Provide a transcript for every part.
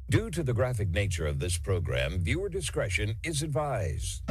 Due to the graphic nature of this program, viewer discretion is advised.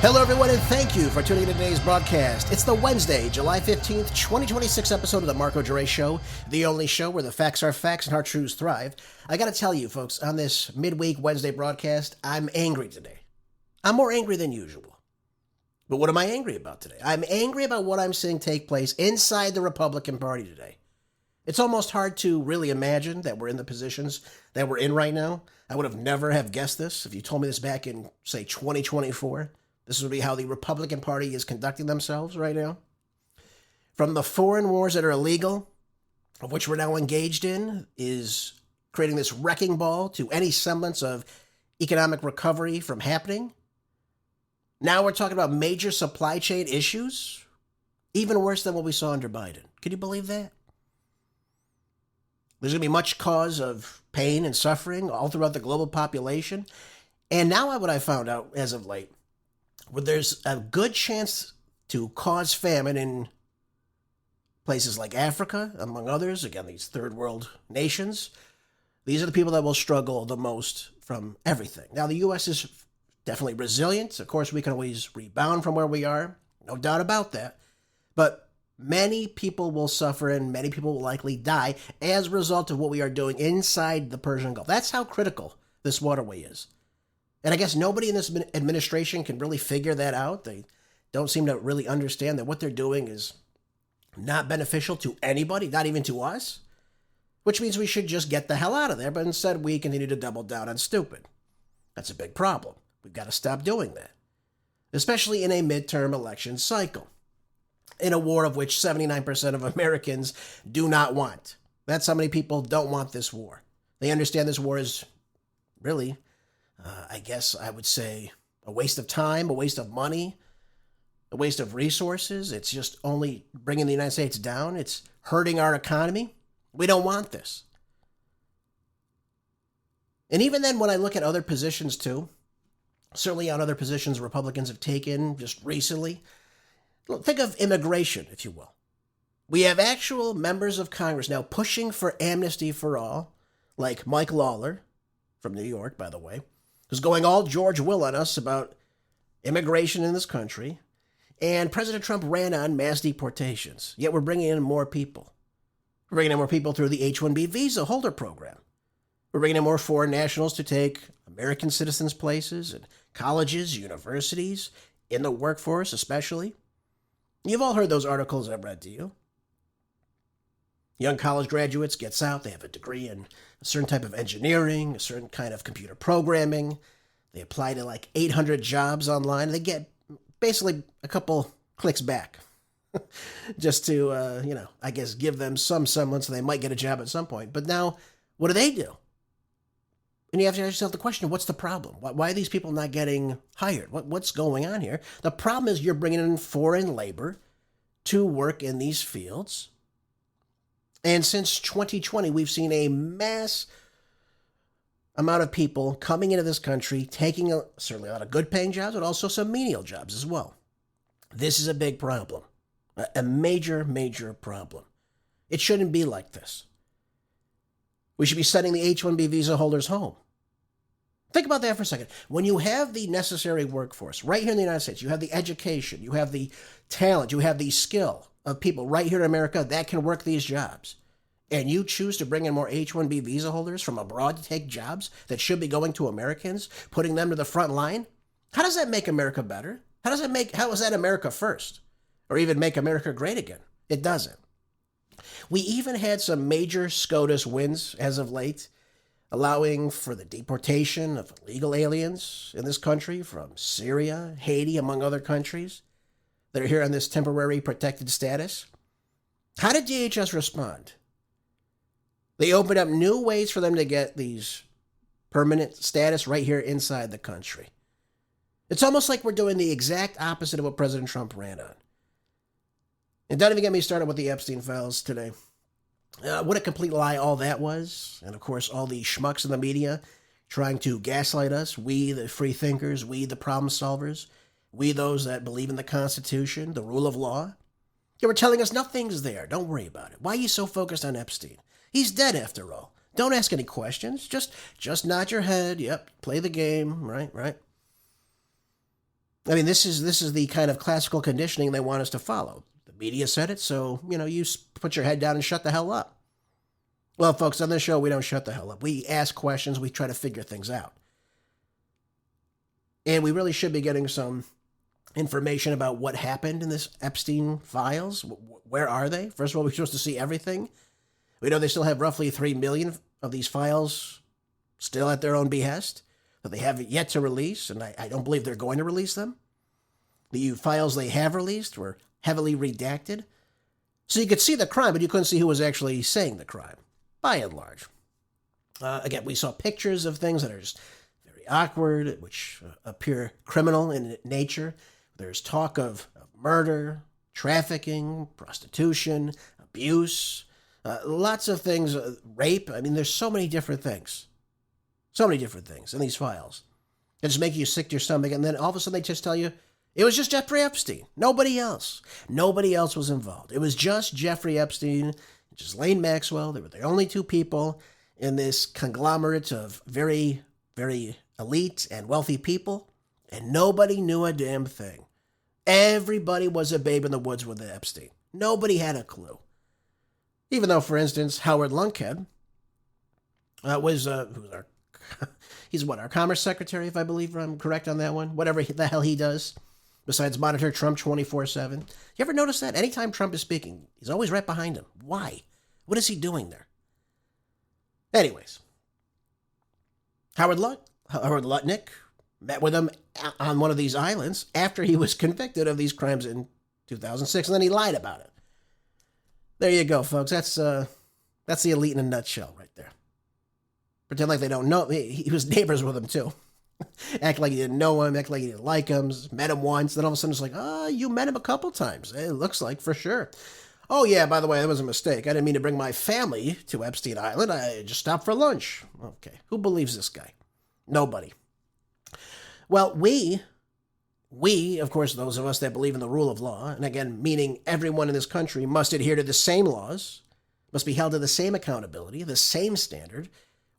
Hello, everyone, and thank you for tuning in to today's broadcast. It's the Wednesday, July 15th, 2026 episode of the Marco Dure Show, the only show where the facts are facts and hard truths thrive. I gotta tell you, folks, on this midweek Wednesday broadcast, I'm angry today. I'm more angry than usual. But what am I angry about today? I'm angry about what I'm seeing take place inside the Republican Party today. It's almost hard to really imagine that we're in the positions that we're in right now. I would have never have guessed this if you told me this back in, say, 2024. This would be how the Republican Party is conducting themselves right now. From the foreign wars that are illegal, of which we're now engaged in, is creating this wrecking ball to any semblance of economic recovery from happening. Now we're talking about major supply chain issues, even worse than what we saw under Biden. Can you believe that? There's going to be much cause of pain and suffering all throughout the global population. And now what I found out as of late, where there's a good chance to cause famine in places like Africa, among others, again, these third world nations. These are the people that will struggle the most from everything. Now, the U.S. is definitely resilient. Of course, we can always rebound from where we are. No doubt about that. But many people will suffer and many people will likely die as a result of what we are doing inside the Persian Gulf. That's how critical this waterway is. And I guess nobody in this administration can really figure that out. They don't seem to really understand that what they're doing is not beneficial to anybody, not even to us, which means we should just get the hell out of there. But instead, we continue to double down on stupid. That's a big problem. We've got to stop doing that, especially in a midterm election cycle, in a war of which 79% of Americans do not want. That's how many people don't want this war. They understand this war is really... I guess I would say a waste of time, a waste of money, a waste of resources. It's just only bringing the United States down. It's hurting our economy. We don't want this. And even then, when I look at other positions too, certainly on other positions Republicans have taken just recently, think of immigration, if you will. We have actual members of Congress now pushing for amnesty for all, like Mike Lawler, from New York, by the way, who's going all George Will on us about immigration in this country. And President Trump ran on mass deportations. Yet we're bringing in more people. We're bringing in more people through the H-1B visa holder program. We're bringing in more foreign nationals to take American citizens' places in colleges, universities, in the workforce especially. You've all heard those articles I've read to you. Young college graduates gets out, they have a degree in a certain type of engineering, a certain kind of computer programming. They apply to like 800 jobs online. They get basically a couple clicks back just to, I guess give them some semblance they might get a job at some point. But now, what do? And you have to ask yourself the question, what's the problem? Why are these people not getting hired? What's going on here? The problem is you're bringing in foreign labor to work in these fields. And since 2020, we've seen a mass amount of people coming into this country, taking certainly a lot of good-paying jobs, but also some menial jobs as well. This is a big problem, a major, major problem. It shouldn't be like this. We should be sending the H-1B visa holders home. Think about that for a second. When you have the necessary workforce right here in the United States, you have the education, you have the talent, you have the skill of people right here in America that can work these jobs, and you choose to bring in more H-1B visa holders from abroad to take jobs that should be going to Americans, putting them to the front line, how does that make America better? How is that America first? Or even make America great again? It doesn't. We even had some major SCOTUS wins as of late, allowing for the deportation of illegal aliens in this country from Syria, Haiti, among other countries that are here on this temporary protected status. How did DHS respond? They opened up new ways for them to get these permanent status right here inside the country. It's almost like we're doing the exact opposite of what President Trump ran on. And don't even get me started with the Epstein files today. What a complete lie all that was. And of course, all the schmucks in the media trying to gaslight us. We, the free thinkers, we, the problem solvers, we, those that believe in the Constitution, the rule of law. They were telling us nothing's there. Don't worry about it. Why are you so focused on Epstein? He's dead after all. Don't ask any questions. Just nod your head. Yep, play the game. Right. I mean, this is the kind of classical conditioning they want us to follow. The media said it, so, you put your head down and shut the hell up. Well, folks, on this show, we don't shut the hell up. We ask questions. We try to figure things out. And we really should be getting some information about what happened in this Epstein files. Where are they? First of all, we're supposed to see everything. We know they still have roughly 3 million of these files still at their own behest that they haven't yet to release, and I don't believe they're going to release them. The files they have released were heavily redacted. So you could see the crime, but you couldn't see who was actually saying the crime, by and large. Again, we saw pictures of things that are just very awkward, which appear criminal in nature. There's talk of murder, trafficking, prostitution, abuse, lots of things, rape. I mean, there's so many different things. So many different things in these files. It just make you sick to your stomach, and then all of a sudden they just tell you, it was just Jeffrey Epstein. Nobody else. Nobody else was involved. It was just Jeffrey Epstein, just Ghislaine Maxwell. They were the only two people in this conglomerate of very, very elite and wealthy people, and nobody knew a damn thing. Everybody was a babe in the woods with Epstein. Nobody had a clue. Even though, for instance, Howard Lunkhead he's our Commerce Secretary, if I believe I'm correct on that one. Whatever the hell he does, besides monitor Trump 24/7. You ever notice that? Anytime Trump is speaking, he's always right behind him. Why? What is he doing there? Anyways, Howard Lutnick met with him on one of these islands after he was convicted of these crimes in 2006, and then he lied about it. There you go, folks. That's the elite in a nutshell right there. Pretend like they don't know. He was neighbors with him, too. Act like he didn't know him, act like he didn't like him, met him once, then all of a sudden it's like, you met him a couple times. It looks like, for sure. Oh, yeah, by the way, that was a mistake. I didn't mean to bring my family to Epstein Island. I just stopped for lunch. Okay, who believes this guy? Nobody. Well, we, of course, those of us that believe in the rule of law, and again, meaning everyone in this country must adhere to the same laws, must be held to the same accountability, the same standard,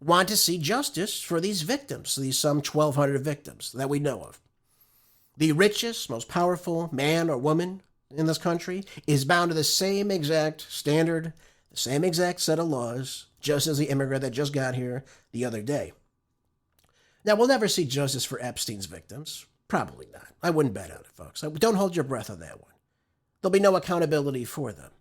want to see justice for these victims, these some 1,200 victims that we know of. The richest, most powerful man or woman in this country is bound to the same exact standard, the same exact set of laws, just as the immigrant that just got here the other day. Now, we'll never see justice for Epstein's victims. Probably not. I wouldn't bet on it, folks. Don't hold your breath on that one. There'll be no accountability for them.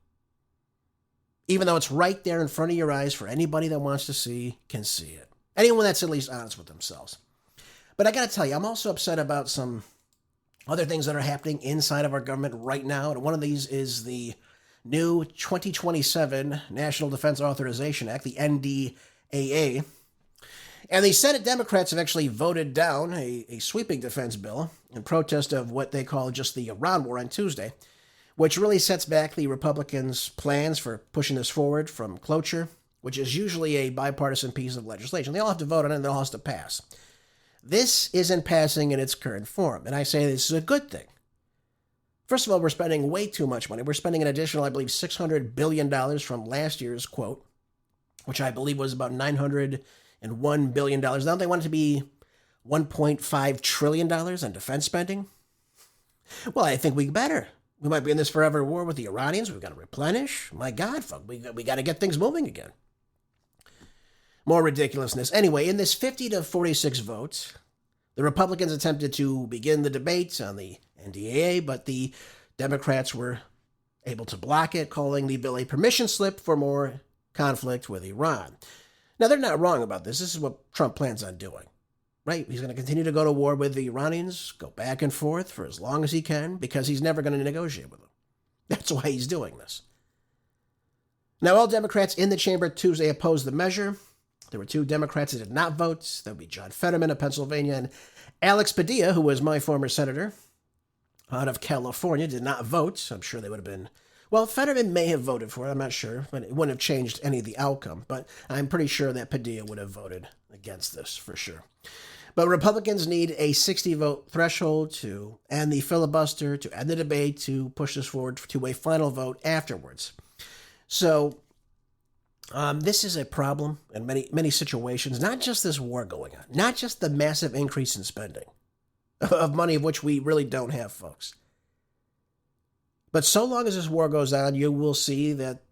Even though it's right there in front of your eyes for anybody that wants to see, can see it. Anyone that's at least honest with themselves. But I got to tell you, I'm also upset about some other things that are happening inside of our government right now. And one of these is the new 2027 National Defense Authorization Act, the NDAA. And the Senate Democrats have actually voted down a sweeping defense bill in protest of what they call just the Iran war on Tuesday, which really sets back the Republicans' plans for pushing this forward from cloture, which is usually a bipartisan piece of legislation. They all have to vote on it and it all has to pass. This isn't passing in its current form, and I say this is a good thing. First of all, we're spending way too much money. We're spending an additional, I believe, $600 billion from last year's quote, which I believe was about $901 billion. Now they want it to be $1.5 trillion on defense spending. Well, I think we better. We might be in this forever war with the Iranians. We've got to replenish. My God, fuck, we got to get things moving again. More ridiculousness. Anyway, in this 50 to 46 votes, the Republicans attempted to begin the debate on the NDAA, but the Democrats were able to block it, calling the bill a permission slip for more conflict with Iran. Now, they're not wrong about this. This is what Trump plans on doing. Right? He's going to continue to go to war with the Iranians, go back and forth for as long as he can, because he's never going to negotiate with them. That's why he's doing this. Now, all Democrats in the chamber Tuesday opposed the measure. There were 2 Democrats that did not vote. That would be John Fetterman of Pennsylvania and Alex Padilla, who was my former senator out of California, did not vote. I'm sure they would have been... Well, Fetterman may have voted for it. I'm not sure, but it wouldn't have changed any of the outcome. But I'm pretty sure that Padilla would have voted against this for sure. But Republicans need a 60-vote threshold to end the filibuster, to end the debate, to push this forward to a final vote afterwards. So this is a problem in many situations, not just this war going on, not just the massive increase in spending of money of which we really don't have, folks. But so long as this war goes on, you will see that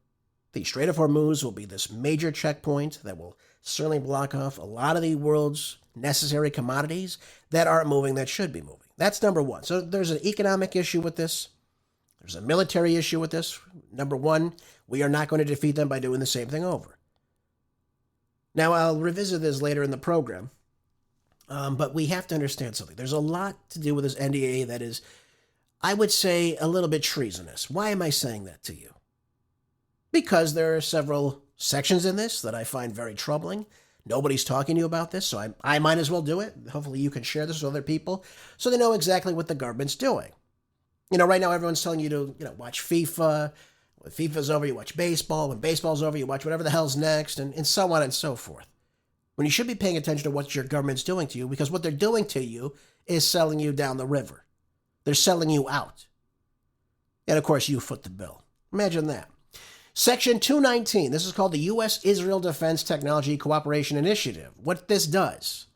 the Strait of Hormuz will be this major checkpoint that will certainly block off a lot of the world's necessary commodities that aren't moving, that should be moving. That's number one. So there's an economic issue with this. There's a military issue with this. Number one, we are not going to defeat them by doing the same thing over. Now, I'll revisit this later in the program, but we have to understand something. There's a lot to do with this NDAA that is, I would say, a little bit treasonous. Why am I saying that to you? Because there are several sections in this that I find very troubling. Nobody's talking to you about this, so I might as well do it. Hopefully you can share this with other people so they know exactly what the government's doing. You know, right now everyone's telling you to, watch FIFA. When FIFA's over, you watch baseball. When baseball's over, you watch whatever the hell's next, and so on and so forth. When you should be paying attention to what your government's doing to you, because what they're doing to you is selling you down the river. They're selling you out. And of course, you foot the bill. Imagine that. Section 219, this is called the U.S.-Israel Defense Technology Cooperation Initiative. What this does,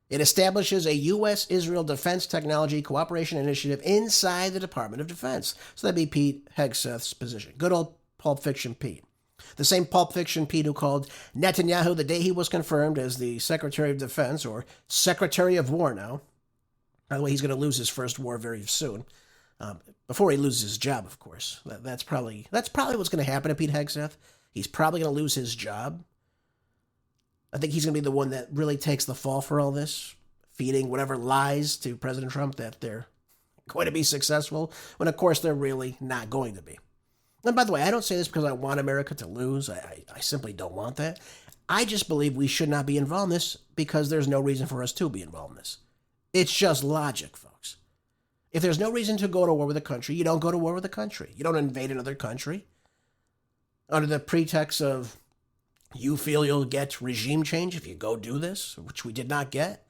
it establishes a U.S.-Israel Defense Technology Cooperation Initiative inside the Department of Defense. So that'd be Pete Hegseth's position. Good old Pulp Fiction Pete. The same Pulp Fiction Pete who called Netanyahu the day he was confirmed as the Secretary of Defense, or Secretary of War now. By the way, he's going to lose his first war very soon. Before he loses his job, of course. That's probably what's going to happen to Pete Hegseth. He's probably going to lose his job. I think he's going to be the one that really takes the fall for all this, feeding whatever lies to President Trump that they're going to be successful, when of course they're really not going to be. And by the way, I don't say this because I want America to lose. I simply don't want that. I just believe we should not be involved in this because there's no reason for us to be involved in this. It's just logic, folks. If there's no reason to go to war with a country, you don't go to war with a country. You don't invade another country under the pretext of you feel you'll get regime change if you go do this, which we did not get.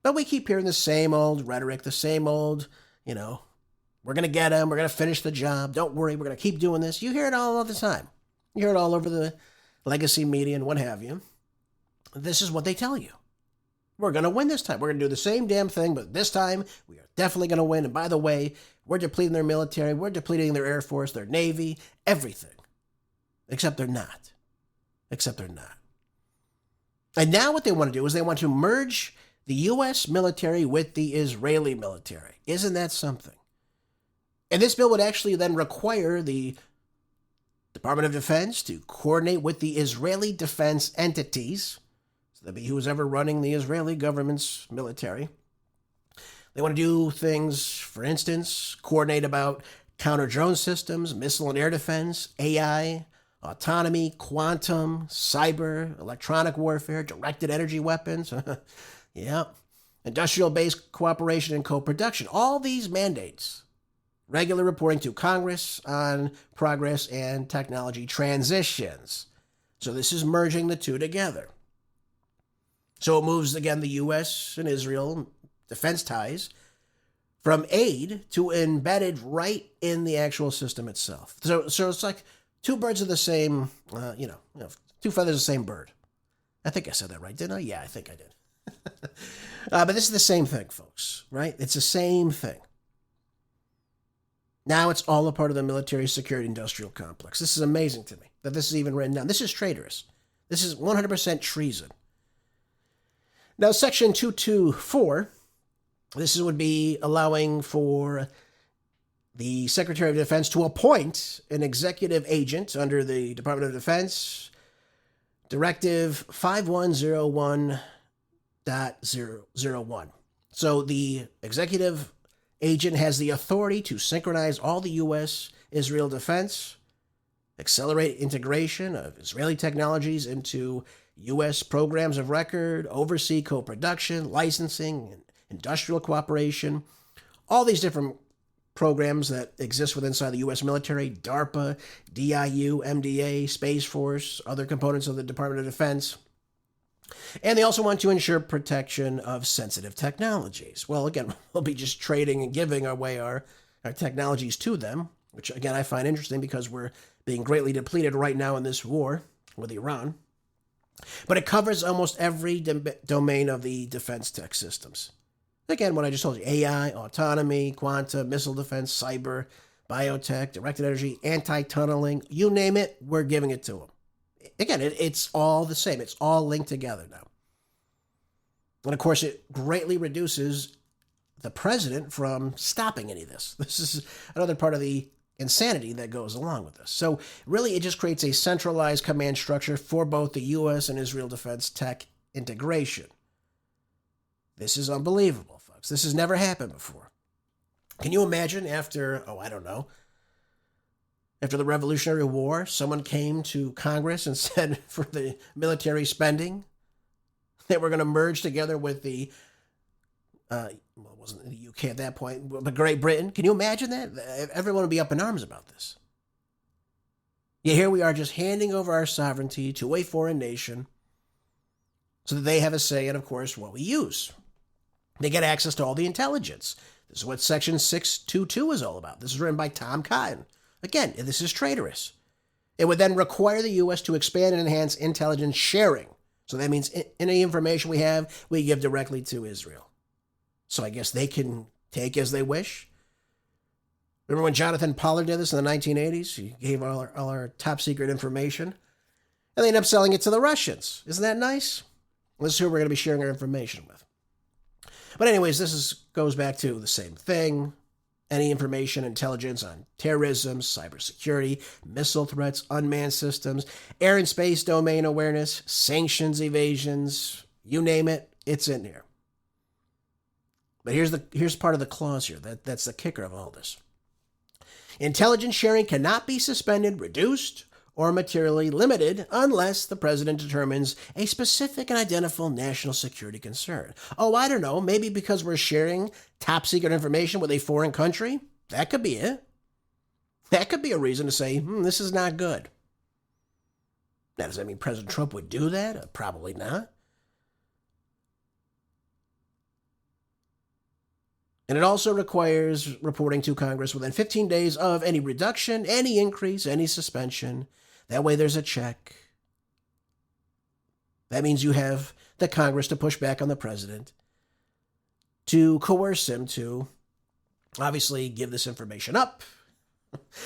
But we keep hearing the same old rhetoric, the same old, we're going to get them, we're going to finish the job, don't worry, we're going to keep doing this. You hear it all the time. You hear it all over the legacy media and what have you. This is what they tell you. We're going to win this time. We're going to do the same damn thing, but this time we are definitely going to win. And by the way, we're depleting their military, we're depleting their Air Force, their Navy, everything. Except they're not. And now what they want to do is they want to merge the U.S. military with the Israeli military. Isn't that something? And this bill would actually then require the Department of Defense to coordinate with the Israeli defense entities. So that'd be who's ever running the Israeli government's military. They want to do things, for instance, coordinate about counter-drone systems, missile and air defense, AI, autonomy, quantum, cyber, electronic warfare, directed energy weapons. Yeah. Industrial-based cooperation and co-production. All these mandates. Regular reporting to Congress on progress and technology transitions. So this is merging the two together. So it moves, again, the U.S. and Israel defense ties from aid to embedded right in the actual system itself. So it's like two birds of the same, two feathers of the same bird. I think I said that right, didn't I? Yeah, I think I did. But this is the same thing, folks, right? It's the same thing. Now it's all a part of the military security industrial complex. This is amazing to me that this is even written down. This is traitorous. This is 100% treason. Now, Section 224, this would be allowing for the Secretary of Defense to appoint an executive agent under the Department of Defense, Directive 5101.001. So the executive agent has the authority to synchronize all the U.S. Israel defense accelerate integration of Israeli technologies into U.S. programs of record, oversee co-production, licensing, and industrial cooperation. All these different programs that exist within inside the U.S. military, DARPA, DIU, MDA, Space Force, other components of the Department of Defense. And they also want to ensure protection of sensitive technologies. Well, again, we'll be just trading and giving away our technologies to them, which, again, I find interesting because we're being greatly depleted right now in this war with Iran. But it covers almost every domain of the defense tech systems. Again, what I just told you, AI, autonomy, quantum, missile defense, cyber, biotech, directed energy, anti-tunneling, you name it, we're giving it to them. Again, it's all the same. It's all linked together now. And of course, it greatly reduces the president from stopping any of this. This is another part of the insanity that goes along with this. So really, it just creates a centralized command structure for both the U.S. and Israel defense tech integration. This is unbelievable, folks. This has never happened before. Can you imagine after the Revolutionary War, someone came to Congress and said for the military spending, they were going to merge together with the, it wasn't the UK at that point, but Great Britain. Can you imagine that? Everyone would be up in arms about this. Yeah, here we are just handing over our sovereignty to a foreign nation so that they have a say in, of course, what we use. They get access to all the intelligence. This is what Section 622 is all about. This is written by Tom Cotton. Again, this is traitorous. It would then require the U.S. to expand and enhance intelligence sharing. So that means any information we have, we give directly to Israel. So I guess they can take as they wish. Remember when Jonathan Pollard did this in the 1980s? He gave all our top secret information. And they ended up selling it to the Russians. Isn't that nice? This is who we're going to be sharing our information with. But anyways, goes back to the same thing. Any information, intelligence on terrorism, cybersecurity, missile threats, unmanned systems, air and space domain awareness, sanctions evasions, you name it, it's in here. But here's part of the clause here. That's the kicker of all this. Intelligence sharing cannot be suspended, reduced, or materially limited unless the president determines a specific and identifiable national security concern. Oh, I don't know, maybe because we're sharing top secret information with a foreign country? That could be it. That could be a reason to say, this is not good. Now, does that mean President Trump would do that? Probably not. And it also requires reporting to Congress within 15 days of any reduction, any increase, any suspension. That way there's a check. That means you have the Congress to push back on the president, to coerce him to obviously give this information up.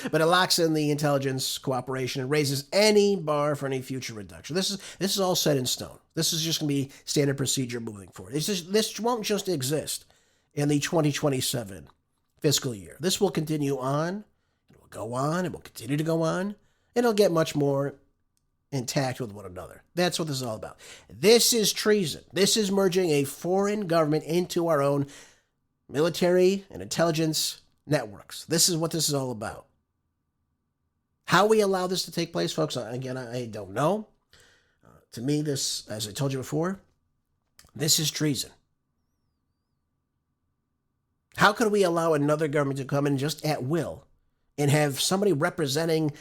But it locks in the intelligence cooperation and raises any bar for any future reduction. This is all set in stone. This is just going to be standard procedure moving forward. This won't just exist in the 2027 fiscal year. This will continue on. It will go on. It will continue to go on. It'll get much more intact with one another. That's what this is all about. This is treason. This is merging a foreign government into our own military and intelligence networks. This is what this is all about. How we allow this to take place, folks, again, I don't know. To me, this, as I told you before, this is treason. How could we allow another government to come in just at will and have somebody representing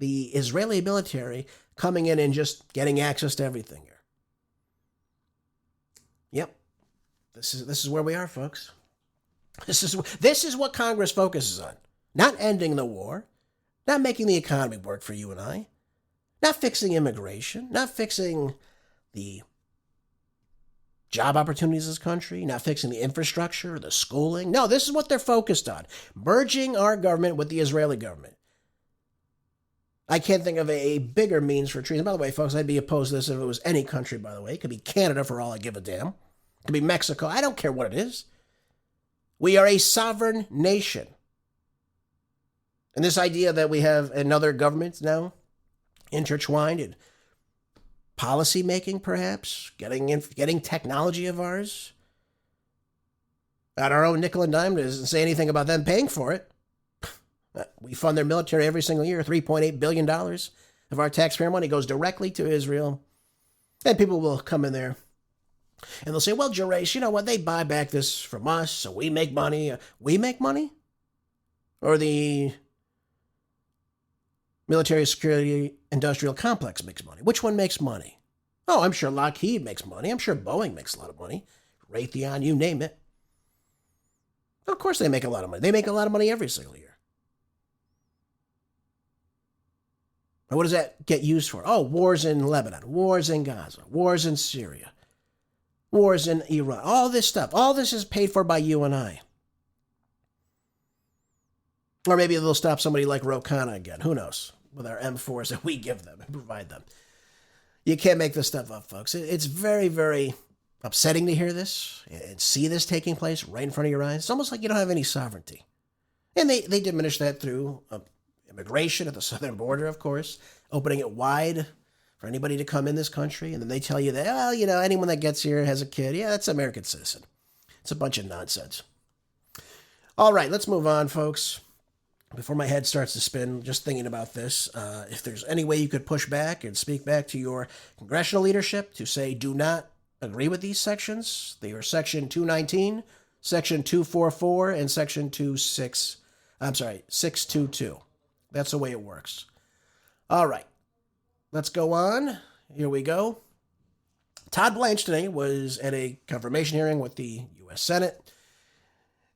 the Israeli military coming in and just getting access to everything here? Yep. This is where we are, folks. This is what Congress focuses on. Not ending the war, not making the economy work for you and I, not fixing immigration, not fixing the job opportunities in this country, not fixing the infrastructure, the schooling. No, this is what they're focused on. Merging our government with the Israeli government. I can't think of a bigger means for treason. By the way, folks, I'd be opposed to this if it was any country, by the way. It could be Canada for all I give a damn. It could be Mexico. I don't care what it is. We are a sovereign nation. And this idea that we have another government now intertwined in policy making, perhaps, getting technology of ours at our own nickel and dime, doesn't say anything about them paying for it. We fund their military every single year. $3.8 billion of our taxpayer money goes directly to Israel. And people will come in there and they'll say, well, Gerace, you know what? They buy back this from us, so we make money. We make money? Or the military security industrial complex makes money? Which one makes money? Oh, I'm sure Lockheed makes money. I'm sure Boeing makes a lot of money. Raytheon, you name it. Of course they make a lot of money. They make a lot of money every single year. And what does that get used for? Oh, wars in Lebanon, wars in Gaza, wars in Syria, wars in Iran, all this stuff. All this is paid for by you and I. Or maybe they'll stop somebody like Ro Khanna again. Who knows? With our M4s that we give them and provide them. You can't make this stuff up, folks. It's very, very upsetting to hear this and see this taking place right in front of your eyes. It's almost like you don't have any sovereignty. And they diminish that through immigration at the southern border, of course, opening it wide for anybody to come in this country. And then they tell you that, well, you know, anyone that gets here has a kid. Yeah, that's an American citizen. It's a bunch of nonsense. All right, let's move on, folks. Before my head starts to spin, just thinking about this, if there's any way you could push back and speak back to your congressional leadership to say, do not agree with these sections. They are Section 219, Section 244, and Section 622. That's the way it works. All right, let's go on. Here we go. Todd Blanche today was at a confirmation hearing with the U.S. Senate.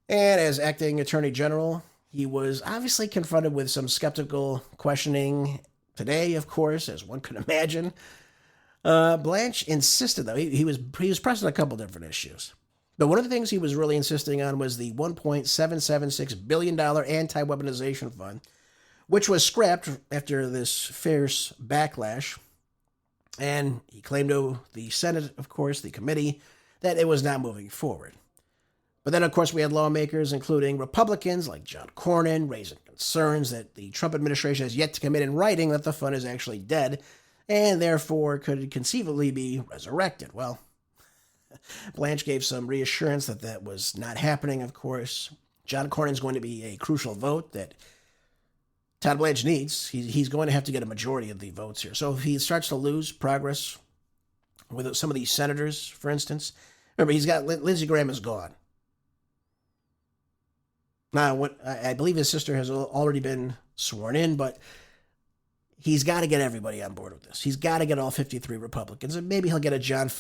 And as acting attorney general, he was obviously confronted with some skeptical questioning today, of course, as one could imagine. Blanche insisted, though, he was pressing a couple different issues. But one of the things he was really insisting on was the $1.776 billion anti-weaponization fund, which was scrapped after this fierce backlash. And he claimed to the Senate, of course, the committee, that it was not moving forward. But then, of course, we had lawmakers, including Republicans like John Cornyn, raising concerns that the Trump administration has yet to commit in writing that the fund is actually dead and therefore could conceivably be resurrected. Well, Blanche gave some reassurance that that was not happening, of course. John Cornyn's going to be a crucial vote that Todd Blanche needs. He's going to have to get a majority of the votes here. So if he starts to lose progress with some of these senators, for instance, remember, he's got Lindsey Graham is gone. Now, I believe his sister has already been sworn in, but he's got to get everybody on board with this. He's got to get all 53 Republicans, and maybe he'll get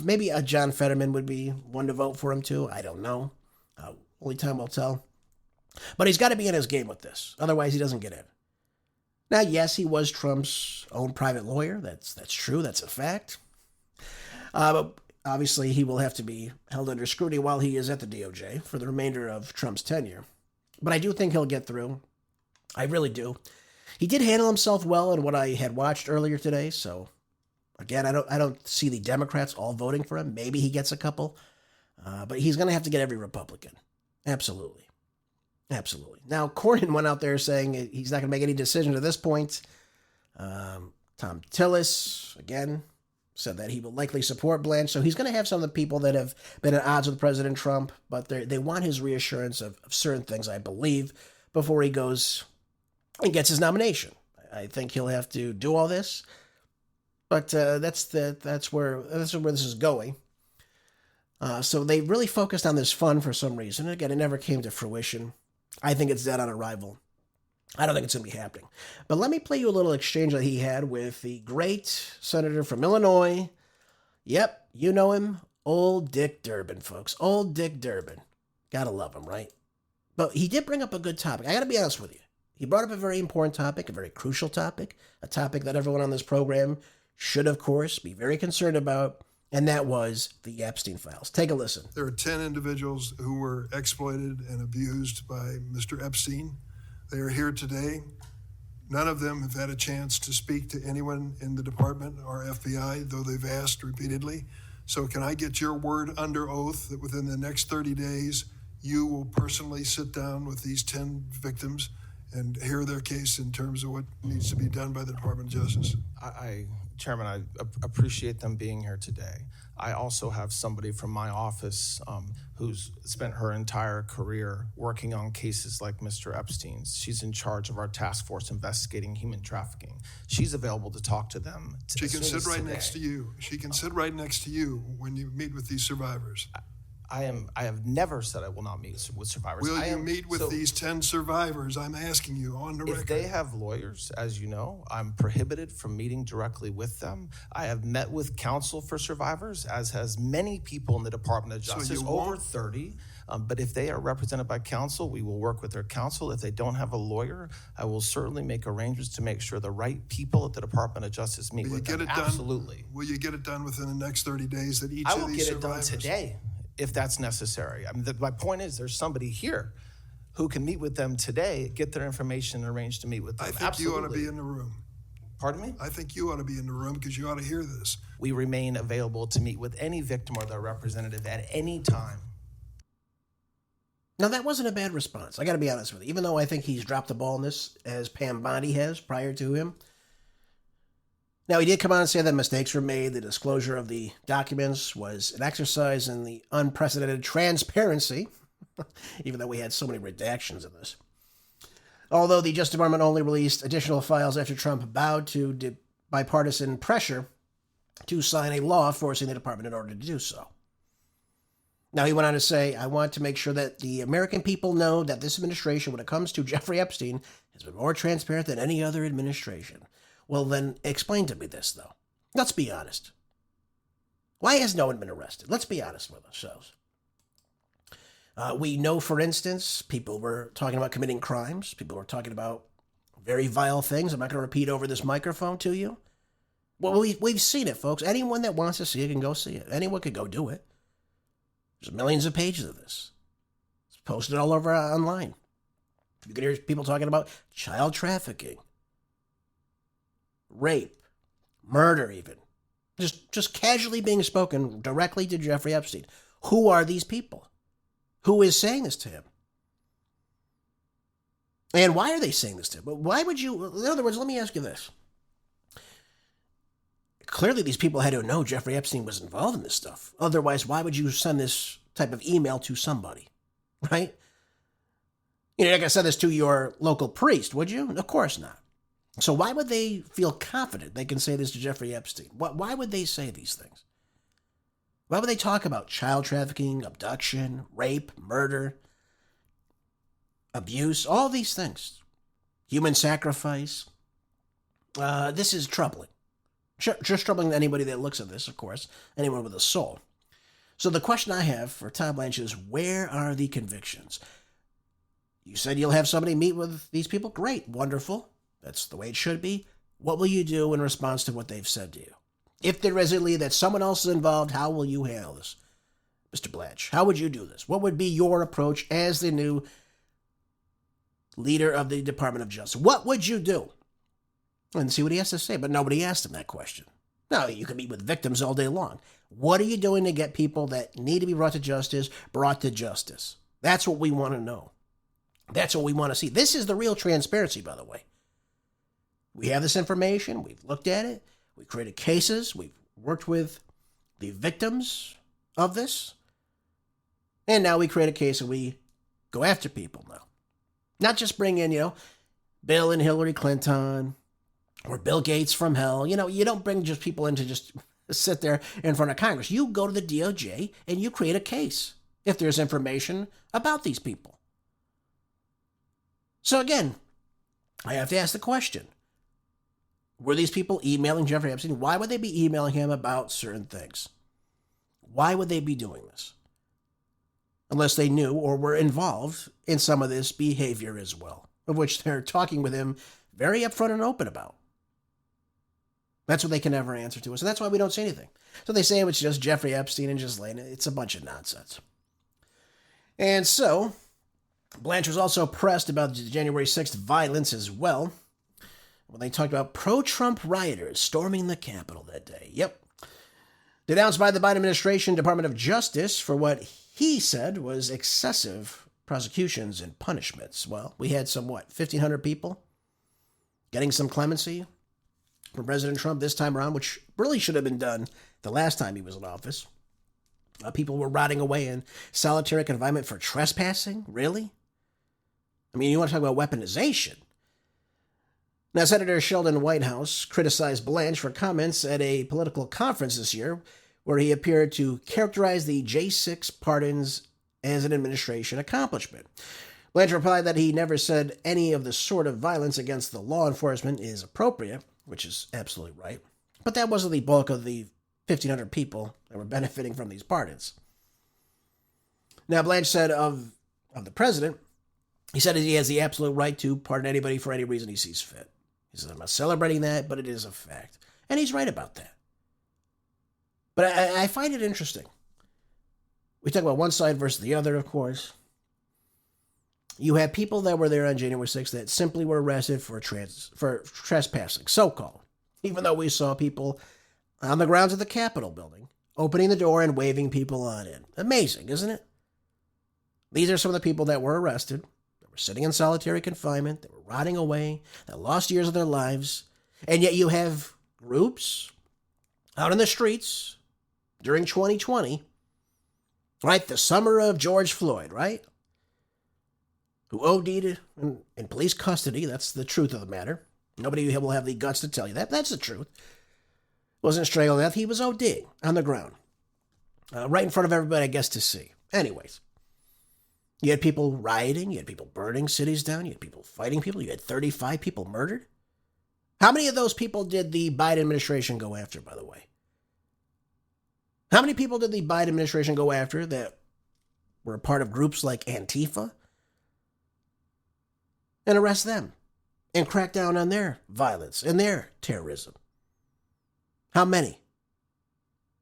maybe a John Fetterman would be one to vote for him too. I don't know. Only time will tell. But he's got to be in his game with this. Otherwise, he doesn't get in. Now, yes, he was Trump's own private lawyer. That's true. That's a fact. But obviously, he will have to be held under scrutiny while he is at the DOJ for the remainder of Trump's tenure. But I do think he'll get through. I really do. He did handle himself well in what I had watched earlier today. So, again, I don't see the Democrats all voting for him. Maybe he gets a couple. But he's going to have to get every Republican. Absolutely. Absolutely. Now, Cornyn went out there saying he's not going to make any decisions at this point. Tom Tillis, again, said that he will likely support Blanche. So he's going to have some of the people that have been at odds with President Trump, but they want his reassurance of certain things, I believe, before he goes and gets his nomination. I think he'll have to do all this, but that's where this is going. So they really focused on this fund for some reason. Again, it never came to fruition. I think it's dead on arrival. I don't think it's going to be happening. But let me play you a little exchange that he had with the great senator from Illinois. Yep, you know him. Old Dick Durbin, folks. Old Dick Durbin. Gotta love him, right? But he did bring up a good topic. I gotta be honest with you. He brought up a very important topic, a very crucial topic, a topic that everyone on this program should, of course, be very concerned about, and that was the Epstein files. Take a listen. There are 10 individuals who were exploited and abused by Mr. Epstein. They are here today. None of them have had a chance to speak to anyone in the department or FBI, though they've asked repeatedly. So can I get your word under oath that within the next 30 days, you will personally sit down with these 10 victims and hear their case in terms of what needs to be done by the Department of Justice? I Chairman, I appreciate them being here today. I also have somebody from my office who's spent her entire career working on cases like Mr. Epstein's. She's in charge of our task force investigating human trafficking. She's available to talk to them. She can sit right next to you. She can sit right next to you when you meet with these survivors. I have never said I will not meet with survivors. Will you meet with these 10 survivors? I'm asking you on the record. If they have lawyers, as you know, I'm prohibited from meeting directly with them. I have met with counsel for survivors, as has many people in the Department of Justice, over 30. But if they are represented by counsel, we will work with their counsel. If they don't have a lawyer, I will certainly make arrangements to make sure the right people at the Department of Justice meet with them. Absolutely. Will you get it done within the next 30 days that each I of will these get it done survivors? today, if that's necessary. I mean, my point is there's somebody here who can meet with them today, get their information, and arrange to meet with them. I think Absolutely. you ought to be in the room. Pardon me? I think you ought to be in the room because you ought to hear this. We remain available to meet with any victim or their representative at any time. Now, that wasn't a bad response. I got to be honest with you. Even though I think he's dropped the ball in this, as Pam Bondi has prior to him. Now, he did come on and say that mistakes were made. The disclosure of the documents was an exercise in the unprecedented transparency, even though we had so many redactions in this. Although the Justice Department only released additional files after Trump bowed to bipartisan pressure to sign a law forcing the department in order to do so. Now, he went on to say, I want to make sure that the American people know that this administration, when it comes to Jeffrey Epstein, has been more transparent than any other administration. Well, then explain to me this, though. Let's be honest. Why has no one been arrested? Let's be honest with ourselves. We know, for instance, people were talking about committing crimes. People were talking about very vile things. I'm not going to repeat over this microphone to you. Well, we've seen it, folks. Anyone that wants to see it can go see it. Anyone could go do it. There's millions of pages of this. It's posted all over online. You can hear people talking about child trafficking, rape, murder even. Just casually being spoken directly to Jeffrey Epstein. Who are these people? Who is saying this to him? And why are they saying this to him? Why would you... In other words, let me ask you this. Clearly, these people had to know Jeffrey Epstein was involved in this stuff. Otherwise, why would you send this type of email to somebody? Right? You're not going to send this to your local priest, would you? Of course not. So why would they feel confident they can say this to Jeffrey Epstein? Why would they say these things? Why would they talk about child trafficking, abduction, rape, murder, abuse, all these things? Human sacrifice. This is troubling. Just troubling to anybody that looks at this, of course. Anyone with a soul. So the question I have for Tom Blanche is, where are the convictions? You said you'll have somebody meet with these people? Great, wonderful. That's the way it should be. What will you do in response to what they've said to you? If there is a lead that someone else is involved, how will you handle this? Mr. Blanche, how would you do this? What would be your approach as the new leader of the Department of Justice? What would you do? And see what he has to say, but nobody asked him that question. Now, you can meet with victims all day long. What are you doing to get people that need to be brought to justice? That's what we want to know. That's what we want to see. This is the real transparency, by the way. We have this information. We've looked at it. We've created cases. We've worked with the victims of this. And now we create a case and we go after people now. Not just bring in, Bill and Hillary Clinton or Bill Gates from hell. You don't bring just people in to just sit there in front of Congress. You go to the DOJ and you create a case if there's information about these people. So again, I have to ask the question. Were these people emailing Jeffrey Epstein? Why would they be emailing him about certain things? Why would they be doing this? Unless they knew or were involved in some of this behavior as well, of which they're talking with him very upfront and open about. That's what they can never answer to us, and that's why we don't say anything. So they say it's just Jeffrey Epstein and Ghislaine. It's a bunch of nonsense. And so, Blanche was also pressed about the January 6th violence as well, when they talked about pro-Trump rioters storming the Capitol that day. Yep. Denounced by the Biden administration Department of Justice for what he said was excessive prosecutions and punishments. Well, we had some, 1,500 people getting some clemency? from President Trump this time around, which really should have been done the last time he was in office. People were rotting away in solitary confinement for trespassing? Really? I mean, you want to talk about weaponization? Now, Senator Sheldon Whitehouse criticized Blanche for comments at a political conference this year where he appeared to characterize the J6 pardons as an administration accomplishment. Blanche replied that he never said any of the sort of violence against the law enforcement is appropriate, which is absolutely right, but that wasn't the bulk of the 1,500 people that were benefiting from these pardons. Now, Blanche said of the president, he said he has the absolute right to pardon anybody for any reason he sees fit. He said, I'm not celebrating that, but it is a fact. And he's right about that. But I find it interesting. We talk about one side versus the other, of course. You have people that were there on January 6th that simply were arrested for trespassing, so-called, even though we saw people on the grounds of the Capitol building opening the door and waving people on in. Amazing, isn't it? These are some of the people that were arrested, that were sitting in solitary confinement, that were rotting away, that lost years of their lives, and yet you have groups out in the streets during 2020, right? The summer of George Floyd, right? Who OD'd in police custody. That's the truth of the matter. Nobody will have the guts to tell you that. That's the truth. Wasn't strangling to death. He was OD'ing on the ground. Right in front of everybody, I guess, to see. Anyways. You had people rioting. You had people burning cities down. You had people fighting people. You had 35 people murdered. How many of those people did the Biden administration go after, by the way? How many people did the Biden administration go after that were a part of groups like Antifa? And arrest them and crack down on their violence and their terrorism. How many?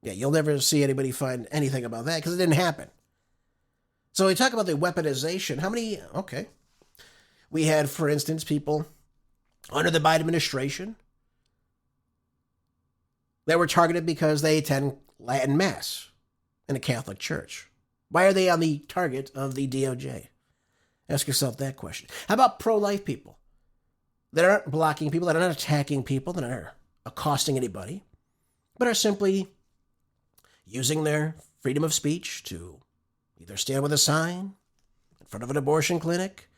Yeah, you'll never see anybody find anything about that because it didn't happen. So we talk about the weaponization. How many? Okay. We had, for instance, people under the Biden administration that were targeted because they attend Latin Mass in a Catholic church. Why are they on the target of the DOJ? Ask yourself that question. How about pro-life people that aren't blocking people, that aren't attacking people, that aren't accosting anybody, but are simply using their freedom of speech to either stand with a sign in front of an abortion clinic?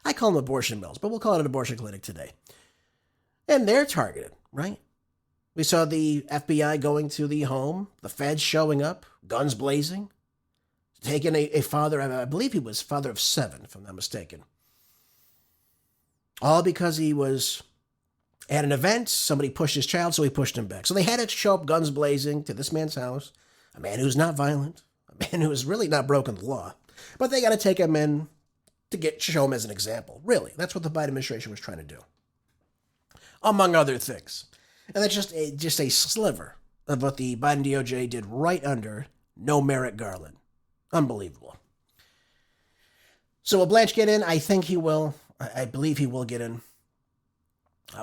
I call them abortion mills, but we'll call it an abortion clinic today. And they're targeted, right? We saw the FBI going to the home, the feds showing up, guns blazing, taking a father, I believe he was father of 7, if I'm not mistaken. All because he was at an event, somebody pushed his child, so he pushed him back. So they had to show up guns blazing to this man's house, a man who's not violent, a man who has really not broken the law. But they got to take him in to show him as an example. Really, that's what the Biden administration was trying to do, among other things. And that's just a sliver of what the Biden DOJ did right under No Merrick Garland. Unbelievable. So will Blanche get in? I think he will. I believe he will get in.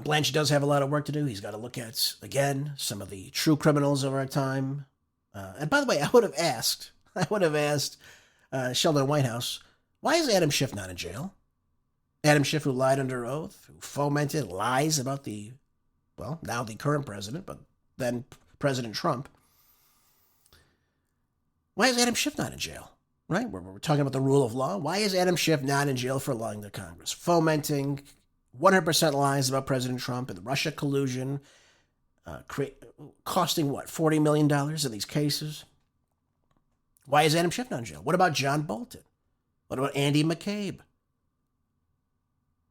Blanche does have a lot of work to do. He's got to look at, again, some of the true criminals of our time. And by the way, I would have asked Sheldon Whitehouse, why is Adam Schiff not in jail? Adam Schiff, who lied under oath, who fomented lies about now the current president, but then President Trump. Why is Adam Schiff not in jail? Right? We're talking about the rule of law. Why is Adam Schiff not in jail for lying to Congress? Fomenting 100% lies about President Trump and the Russia collusion, costing what, $40 million in these cases? Why is Adam Schiff not in jail? What about John Bolton? What about Andy McCabe?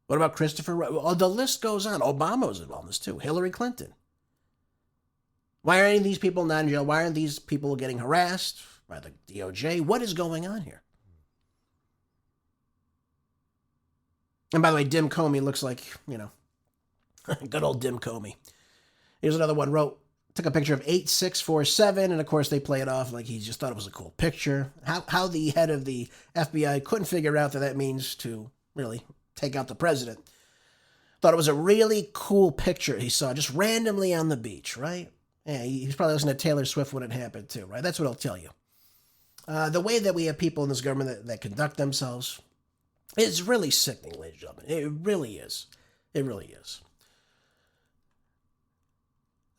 What about Christopher? Well, the list goes on. Obama was involved in this too. Hillary Clinton. Why are any of these people not in jail? Why aren't these people getting harassed by the DOJ? What is going on here? And by the way, Dim Comey looks like, good old Dim Comey. Here's another one. Took a picture of 8647, and of course they play it off like he just thought it was a cool picture. How the head of the FBI couldn't figure out that means to really take out the president. Thought it was a really cool picture he saw just randomly on the beach, right? Yeah, he's probably listening to Taylor Swift when it happened too, right? That's what I'll tell you. The way that we have people in this government that conduct themselves is really sickening, ladies and gentlemen. It really is. It really is.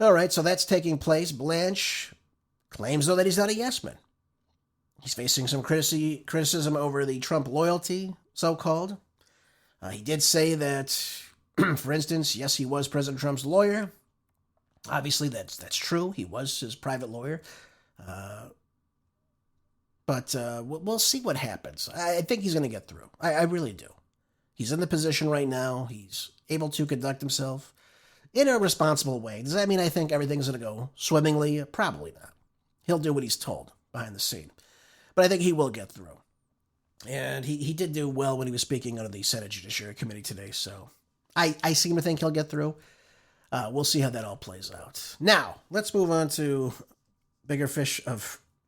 All right, so that's taking place. Blanche claims, though, that he's not a yes man. He's facing some criticism over the Trump loyalty, so-called. He did say that, for instance, yes, he was President Trump's lawyer. Obviously, that's true. He was his private lawyer. But we'll see what happens. I think he's going to get through. I really do. He's in the position right now. He's able to conduct himself in a responsible way. Does that mean I think everything's going to go swimmingly? Probably not. He'll do what he's told behind the scene. But I think he will get through. And he did do well when he was speaking under the Senate Judiciary Committee today. So I seem to think he'll get through. We'll see how that all plays out. Now, let's move on to bigger fish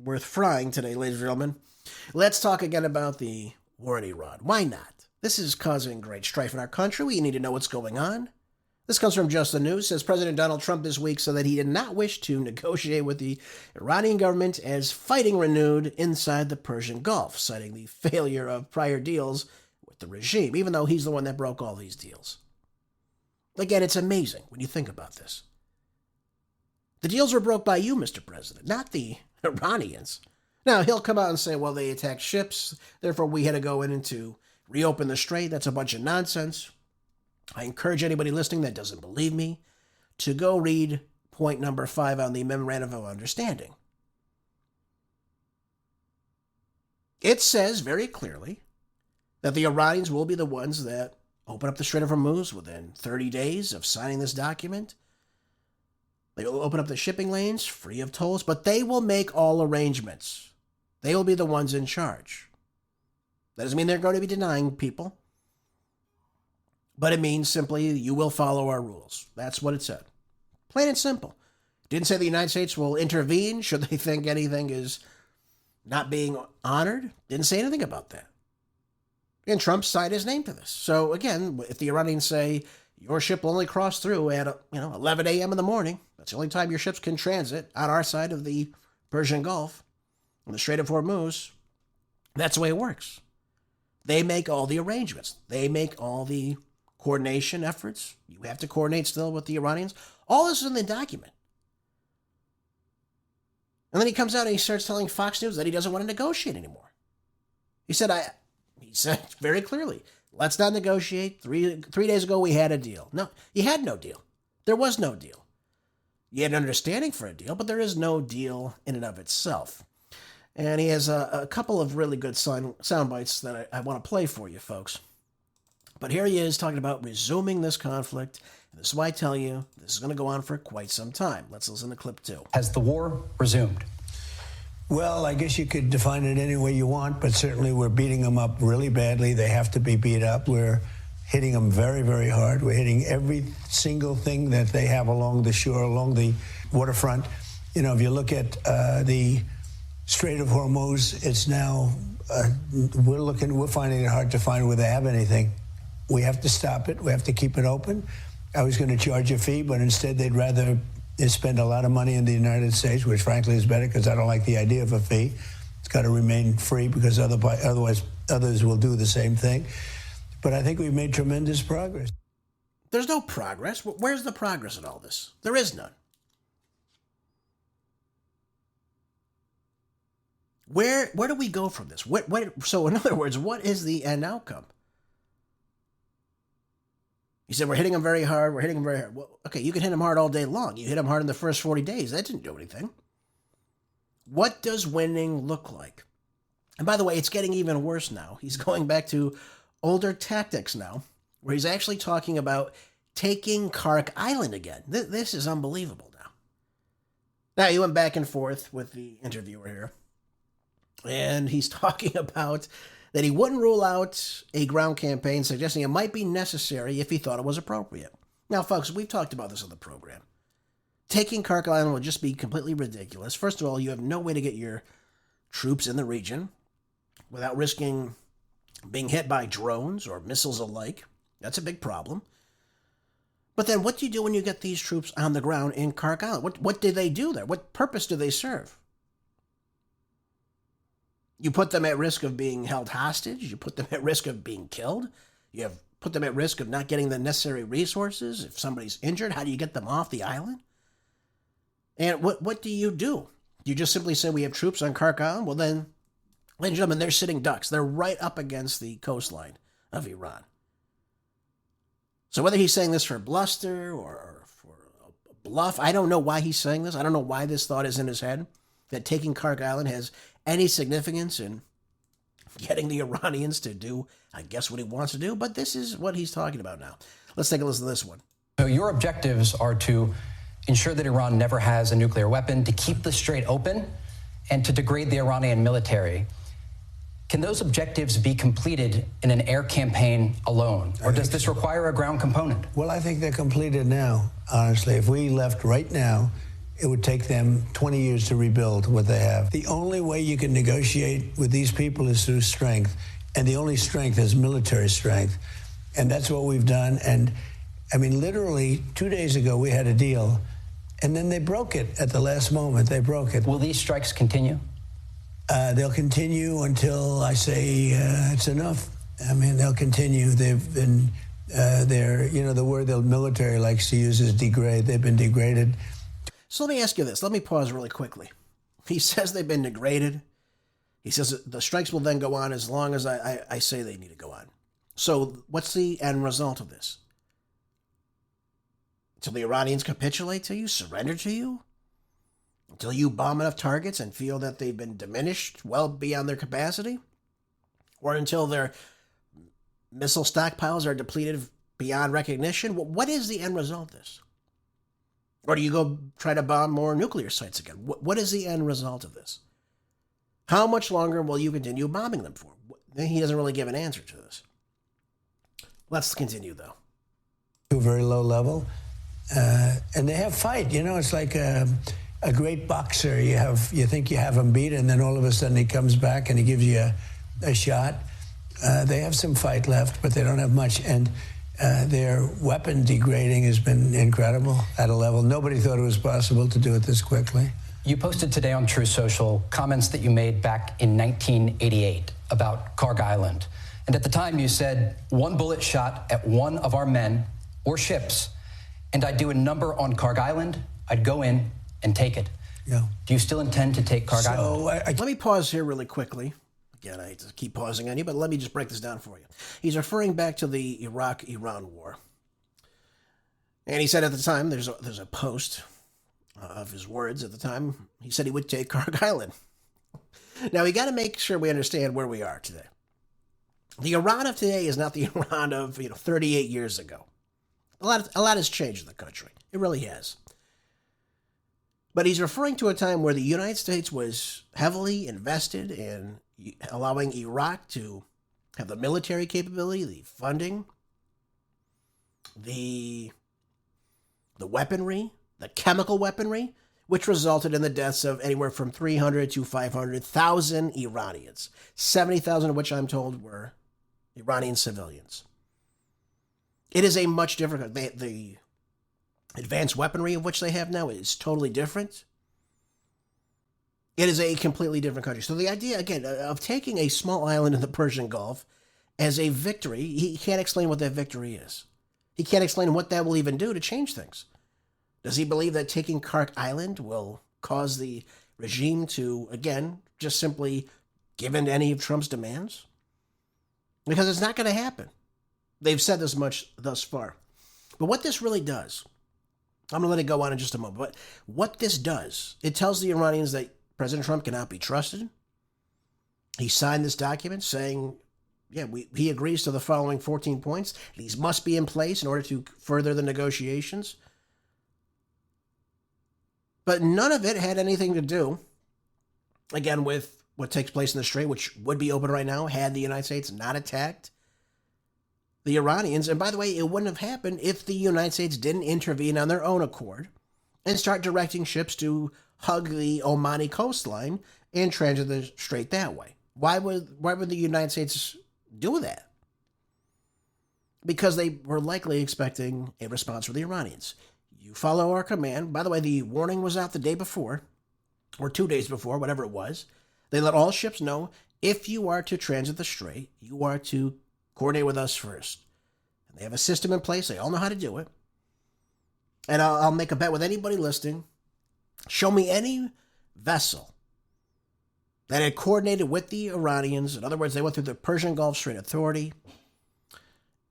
worth frying today, ladies and gentlemen. Let's talk again about the war in Iran. Why not? This is causing great strife in our country. We need to know what's going on. This comes from Just the News. Says President Donald Trump this week said that he did not wish to negotiate with the Iranian government as fighting renewed inside the Persian Gulf, citing the failure of prior deals with the regime, even though he's the one that broke all these deals. Again, it's amazing when you think about this. The deals were broke by you, Mr. President, not the Iranians. Now, he'll come out and say, well, they attacked ships, therefore we had to go in and to reopen the strait. That's a bunch of nonsense. I encourage anybody listening that doesn't believe me to go read point number 5 on the Memorandum of Understanding. It says very clearly that the Iranians will be the ones that open up the Strait of Hormuz within 30 days of signing this document. They will open up the shipping lanes free of tolls, but they will make all arrangements. They will be the ones in charge. That doesn't mean they're going to be denying people, but it means simply you will follow our rules. That's what it said. Plain and simple. It didn't say the United States will intervene should they think anything is not being honored. Didn't say anything about that. And Trump signed his name to this. So again, if the Iranians say your ship will only cross through at 11 a.m. in the morning, that's the only time your ships can transit on our side of the Persian Gulf, in the Strait of Hormuz, that's the way it works. They make all the arrangements. They make all the coordination efforts. You have to coordinate still with the Iranians. All this is in the document. And then he comes out and he starts telling Fox News that he doesn't want to negotiate anymore. He said very clearly, let's not negotiate. Three days ago, we had a deal. No, you had no deal. There was no deal. You had an understanding for a deal, but there is no deal in and of itself. And he has a couple of really good sound bites that I want to play for you, folks. But here he is talking about resuming this conflict. And this is why I tell you this is going to go on for quite some time. Let's listen to clip 2. Has the war resumed? Well, I guess you could define it any way you want, but certainly we're beating them up really badly. They have to be beat up. We're hitting them very, very hard. We're hitting every single thing that they have along the shore, along the waterfront. You know, if you look at the Strait of Hormuz, it's now, we're finding it hard to find where they have anything. We have to stop it. We have to keep it open. I was going to charge a fee, but instead they'd rather spend a lot of money in the United States, which frankly is better because I don't like the idea of a fee. It's got to remain free because otherwise others will do the same thing. But I think we've made tremendous progress. There's no progress. Where's the progress in all this? There is none. Where do we go from this? So in other words, what is the end outcome? He said, we're hitting them very hard. We're hitting them very hard. Well, okay, you can hit them hard all day long. You hit them hard in the first 40 days. That didn't do anything. What does winning look like? And by the way, it's getting even worse now. He's going back to older tactics now, where he's actually talking about taking Kharg Island again. This is unbelievable now. Now, he went back and forth with the interviewer here, and he's talking about that he wouldn't rule out a ground campaign, suggesting it might be necessary if he thought it was appropriate. Now, folks, we've talked about this on the program. Taking Kharg Island will just be completely ridiculous. First of all, you have no way to get your troops in the region without risking being hit by drones or missiles alike. That's a big problem. But then what do you do when you get these troops on the ground in Kharg Island? What do they do there? What purpose do they serve? You put them at risk of being held hostage. You put them at risk of being killed. You have put them at risk of not getting the necessary resources. If somebody's injured, how do you get them off the island? And what do? Do you just simply say we have troops on Kharg Island? Well then, ladies and gentlemen, they're sitting ducks. They're right up against the coastline of Iran. So whether he's saying this for bluster or for a bluff, I don't know why he's saying this. I don't know why this thought is in his head, that taking Kharg Island has any significance in getting the Iranians to do, I guess, what he wants to do. But this is what he's talking about now. Let's take a listen to this one. So your objectives are to ensure that Iran never has a nuclear weapon, to keep the strait open, and to degrade the Iranian military. Can those objectives be completed in an air campaign alone, or does this require a ground component? Well, I think they're completed now, honestly. If we left right now, it would take them 20 years to rebuild what they have. The only way you can negotiate with these people is through strength, and the only strength is military strength. And that's what we've done. And I mean, literally 2 days ago, we had a deal, and then they broke it at the last moment. They broke it. Will these strikes continue? They'll continue until I say it's enough. I mean, they'll continue. They've been, the word the military likes to use is degrade. They've been degraded. So let me ask you this. Let me pause really quickly. He says they've been degraded. He says the strikes will then go on as long as I say they need to go on. So what's the end result of this? Until the Iranians capitulate to you, surrender to you? Until you bomb enough targets and feel that they've been diminished well beyond their capacity? Or until their missile stockpiles are depleted beyond recognition? What is the end result of this? Or do you go try to bomb more nuclear sites again? What is the end result of this? How much longer will you continue bombing them for? He doesn't really give an answer to this. Let's continue, though. To a very low level. And they have fight. You know, it's like a great boxer. You think you have him beat, and then all of a sudden he comes back and he gives you a shot. They have some fight left, but they don't have much. And their weapon degrading has been incredible at a level. Nobody thought it was possible to do it this quickly. You posted today on True Social comments that you made back in 1988 about Kharg Island. And at the time you said, one bullet shot at one of our men or ships, and I'd do a number on Kharg Island, I'd go in and take it. Yeah. Do you still intend to take Kharg Island? Let me pause here really quickly. Again, I hate to keep pausing on you, but let me just break this down for you. He's referring back to the Iraq-Iran war. And he said at the time, there's a post of his words at the time, he said he would take Kharg Island. Now, we got to make sure we understand where we are today. The Iran of today is not the Iran of 38 years ago. A lot has changed in the country. It really has. But he's referring to a time where the United States was heavily invested in allowing Iraq to have the military capability, the funding, the weaponry, the chemical weaponry, which resulted in the deaths of anywhere from 300 to 500,000 Iranians, 70,000 of which I'm told were Iranian civilians. It is a much different, the advanced weaponry of which they have now is totally different. It is a completely different country. So the idea, again, of taking a small island in the Persian Gulf as a victory, he can't explain what that victory is. He can't explain what that will even do to change things. Does he believe that taking Kharg Island will cause the regime to, again, just simply give in to any of Trump's demands? Because it's not going to happen. They've said this much thus far. But what this really does, I'm going to let it go on in just a moment, but what this does, it tells the Iranians that President Trump cannot be trusted. He signed this document saying, he agrees to the following 14 points. These must be in place in order to further the negotiations. But none of it had anything to do, again, with what takes place in the Strait, which would be open right now had the United States not attacked the Iranians. And by the way, it wouldn't have happened if the United States didn't intervene on their own accord and start directing ships to hug the Omani coastline and transit the Strait that way. Why would the United States do that? Because they were likely expecting a response from the Iranians. You follow our command. By the way, the warning was out the day before, or 2 days before, whatever it was. They let all ships know, if you are to transit the Strait, you are to coordinate with us first. And they have a system in place. They all know how to do it. And I'll make a bet with anybody listening. Show me any vessel that had coordinated with the Iranians. In other words, they went through the Persian Gulf Strait Authority.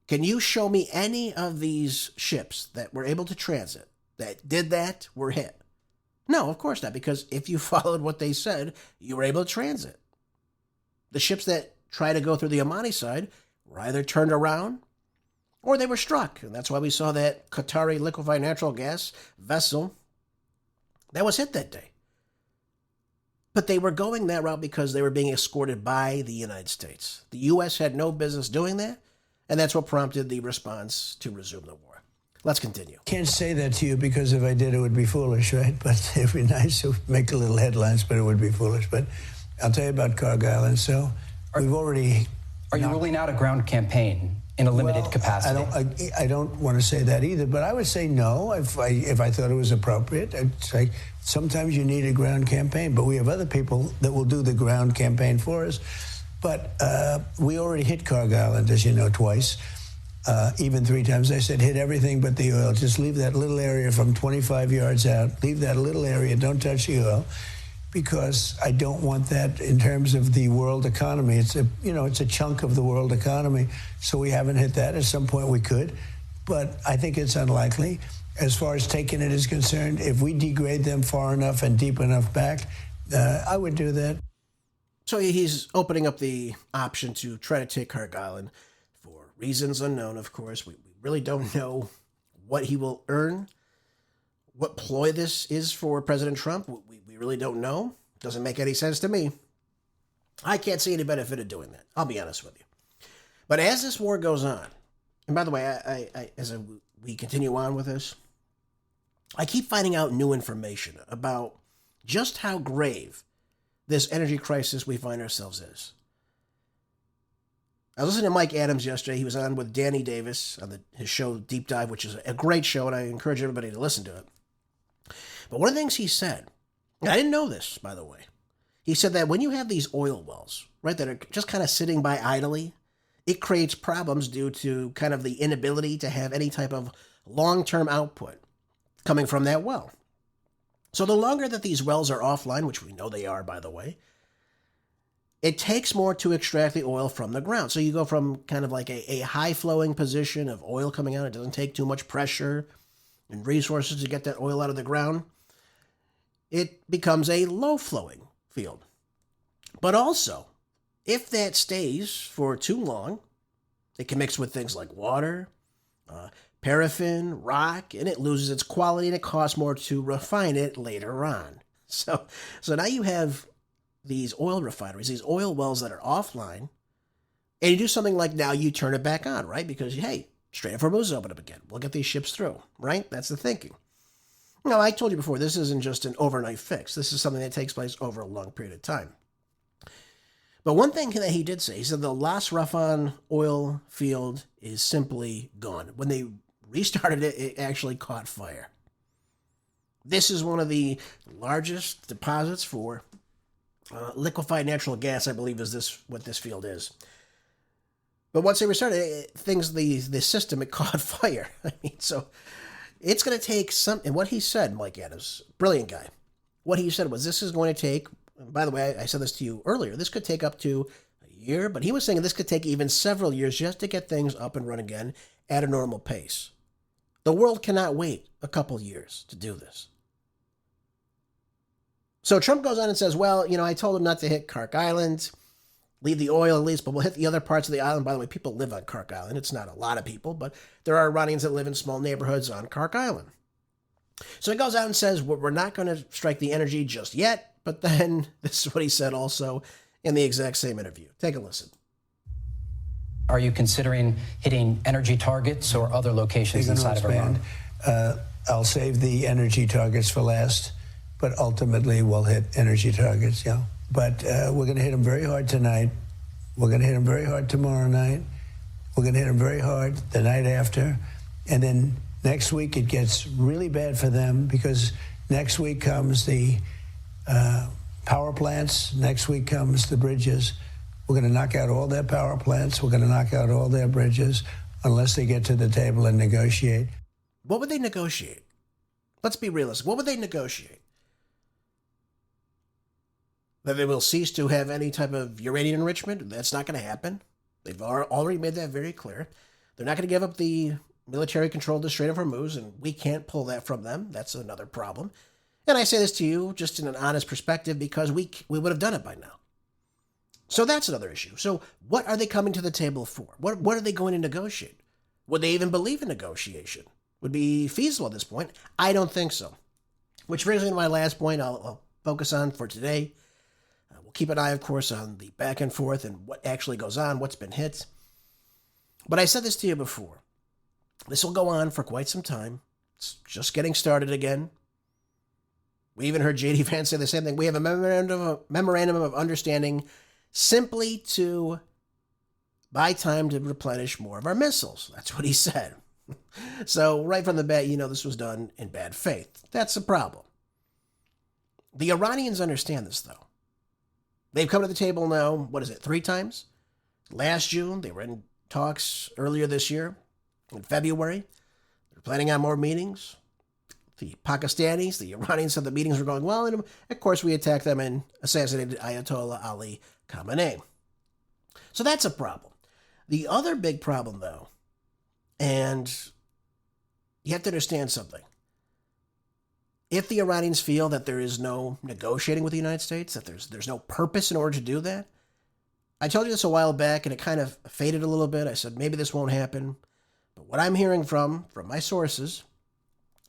Can you show me any of these ships that were able to transit, that did that, were hit? No, of course not, because if you followed what they said, you were able to transit. The ships that try to go through the Omani side were either turned around or they were struck. And that's why we saw that Qatari liquefied natural gas vessel that was hit that day. But they were going that route because they were being escorted by the United States. The U.S. had no business doing that, and that's what prompted the response to resume the war. Let's continue. Can't say that to you because if I did, it would be foolish, right? But it'd be nice to make a little headlines, but it would be foolish. But I'll tell you about Kharg Island. So we've already... Are you ruling out a ground campaign in a limited capacity? I don't want to say that either, but I would say no if I thought it was appropriate. I'd say sometimes you need a ground campaign, but we have other people that will do the ground campaign for us. But we already hit Kharg Island, as you know, twice, even 3 times. I said hit everything but the oil. Just leave that little area from 25 yards out. Leave that little area. Don't touch the oil, because I don't want that in terms of the world economy. It's a chunk of the world economy, so we haven't hit that. At some point we could, but I think it's unlikely. As far as taking it is concerned, if we degrade them far enough and deep enough back, I would do that. So he's opening up the option to try to take Kharg Island for reasons unknown, of course. We really don't know what he will earn, what ploy this is for President Trump. We really don't know. Doesn't make any sense to me. I can't see any benefit of doing that. I'll be honest with you. But as this war goes on, and by the way, we continue on with this, I keep finding out new information about just how grave this energy crisis we find ourselves is. I was listening to Mike Adams yesterday. He was on with Danny Davis on his show Deep Dive, which is a great show, and I encourage everybody to listen to it. But one of the things he said, and I didn't know this, by the way, he said that when you have these oil wells, right, that are just kind of sitting by idly, it creates problems due to kind of the inability to have any type of long-term output coming from that well. So the longer that these wells are offline, which we know they are, by the way, it takes more to extract the oil from the ground. So you go from kind of like a high-flowing position of oil coming out. It doesn't take too much pressure and resources to get that oil out of the ground. It becomes a low-flowing field. But also, if that stays for too long, it can mix with things like water, paraffin, rock, and it loses its quality, and it costs more to refine it later on. So now you have these oil refineries, these oil wells that are offline, and you do something like now you turn it back on, right? Because, hey, Strait of Hormuz open up again. We'll get these ships through, right? That's the thinking. Now, I told you before, this isn't just an overnight fix. This is something that takes place over a long period of time. But one thing that he did say, he said the Las Rafan oil field is simply gone. When they restarted it, it actually caught fire. This is one of the largest deposits for liquefied natural gas, I believe, is what this field is. But once they restarted, the system, it caught fire. I mean, so it's going to take some, and what he said, Mike Adams, brilliant guy, what he said was this is going to take, by the way, I said this to you earlier, this could take up to a year, but he was saying this could take even several years just to get things up and running again at a normal pace. The world cannot wait a couple years to do this. So Trump goes on and says, well, I told him not to hit Kharg Island, leave the oil at least, but we'll hit the other parts of the island. By the way, people live on Kharg Island. It's not a lot of people, but there are Iranians that live in small neighborhoods on Kharg Island. So he goes out and says, we're not going to strike the energy just yet, but then this is what he said also in the exact same interview. Take a listen. Are you considering hitting energy targets or other locations inside of Iran? I'll save the energy targets for last, but ultimately we'll hit energy targets, yeah. But we're going to hit them very hard tonight. We're going to hit them very hard tomorrow night. We're going to hit them very hard the night after. And then next week it gets really bad for them because next week comes the power plants. Next week comes the bridges. We're going to knock out all their power plants. We're going to knock out all their bridges unless they get to the table and negotiate. What would they negotiate? Let's be realistic. What would they negotiate? that they will cease to have any type of uranium enrichment. That's not going to happen. They've already made that very clear. They're not going to give up the military control of the Strait of Hormuz, and we can't pull that from them. That's another problem. And I say this to you just in an honest perspective because we would have done it by now. So that's another issue. So what are they coming to the table for? What are they going to negotiate? Would they even believe in negotiation? Would be feasible at this point? I don't think so. Which brings me to my last point I'll focus on for today. We'll keep an eye, of course, on the back and forth and what actually goes on, what's been hit. But I said this to you before. This will go on for quite some time. It's just getting started again. We even heard J.D. Vance say the same thing. We have a memorandum of understanding simply to buy time to replenish more of our missiles. That's what he said. So right from the bat, this was done in bad faith. That's the problem. The Iranians understand this, though. They've come to the table now, 3 times? Last June, they were in talks earlier this year, in February. They're planning on more meetings. The Pakistanis, the Iranians said the meetings were going well, and of course we attacked them and assassinated Ayatollah Ali Khamenei. So that's a problem. The other big problem, though, and you have to understand something. If the Iranians feel that there is no negotiating with the United States, that there's no purpose in order to do that, I told you this a while back, and it kind of faded a little bit. I said, maybe this won't happen. But what I'm hearing from my sources,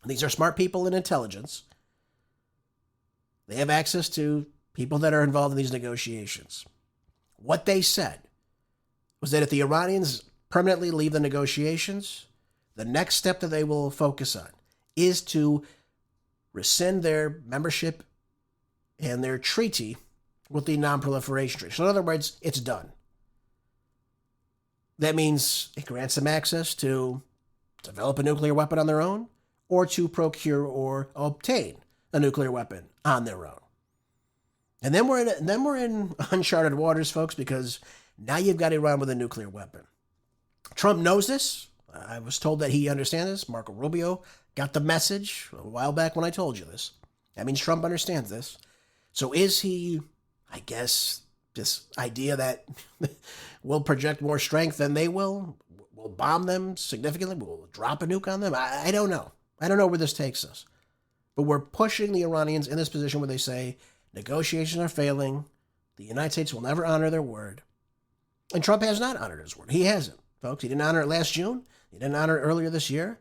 these are smart people in intelligence, they have access to people that are involved in these negotiations. What they said was that if the Iranians permanently leave the negotiations, the next step that they will focus on is to rescind their membership and their treaty with the Non-Proliferation Treaty. So in other words, it's done. That means it grants them access to develop a nuclear weapon on their own or to procure or obtain a nuclear weapon on their own. And then we're in uncharted waters, folks, because now you've got Iran with a nuclear weapon. Trump knows this. I was told that he understands this. Marco Rubio got the message a while back when I told you this. That means Trump understands this. So is he, I guess, this idea that we'll project more strength than they will? We'll bomb them significantly? We'll drop a nuke on them? I don't know. I don't know where this takes us. But we're pushing the Iranians in this position where they say negotiations are failing. The United States will never honor their word. And Trump has not honored his word. He hasn't, folks. He didn't honor it last June. He didn't honor it earlier this year.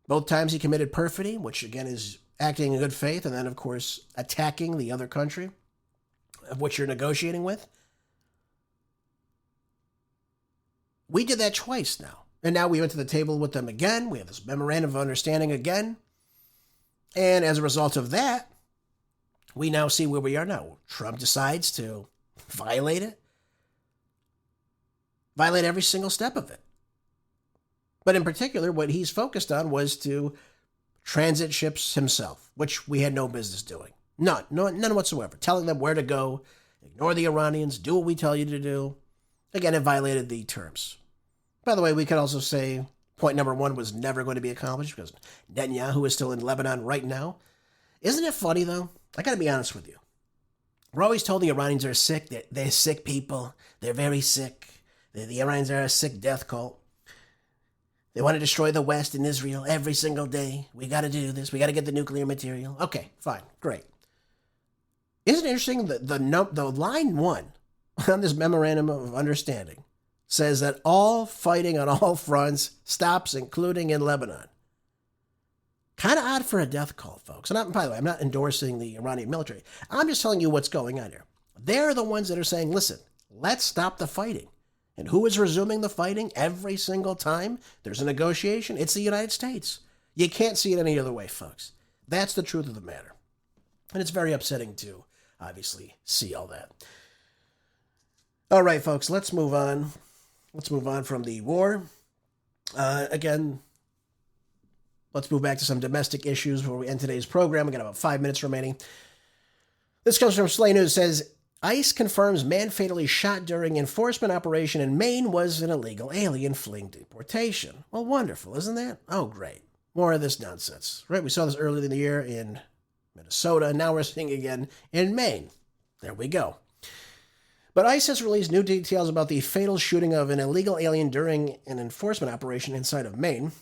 Both times he committed perfidy, which again is acting in good faith, and then, of course, attacking the other country of which you're negotiating with. We did that twice now. And now we went to the table with them again. We have this memorandum of understanding again. And as a result of that, we now see where we are now. Trump decides to violate it. Violate every single step of it. But in particular, what he's focused on was to transit ships himself, which we had no business doing. None whatsoever. Telling them where to go, ignore the Iranians, do what we tell you to do. Again, it violated the terms. By the way, we could also say point number 1 was never going to be accomplished because Netanyahu is still in Lebanon right now. Isn't it funny, though? I got to be honest with you. We're always told the Iranians are sick. They're sick people. They're very sick. The Iranians are a sick death cult. They want to destroy the West and Israel every single day. We got to do this. We got to get the nuclear material. Okay, fine, great. Isn't it interesting that the line 1 on this memorandum of understanding says that all fighting on all fronts stops, including in Lebanon. Kind of odd for a death cult, folks. And by the way, I'm not endorsing the Iranian military. I'm just telling you what's going on here. They're the ones that are saying, listen, let's stop the fighting. And who is resuming the fighting every single time there's a negotiation? It's the United States. You can't see it any other way, folks. That's the truth of the matter. And it's very upsetting to, obviously, see all that. All right, folks, let's move on. Let's move on from the war. Again, let's move back to some domestic issues before we end today's program. We got about 5 minutes remaining. This comes from Slay News. It says, ICE confirms man fatally shot during enforcement operation in Maine was an illegal alien fleeing deportation. Well, wonderful, isn't that? Oh, great. More of this nonsense. Right, we saw this earlier in the year in Minnesota, and now we're seeing again in Maine. There we go. But ICE has released new details about the fatal shooting of an illegal alien during an enforcement operation inside of Maine.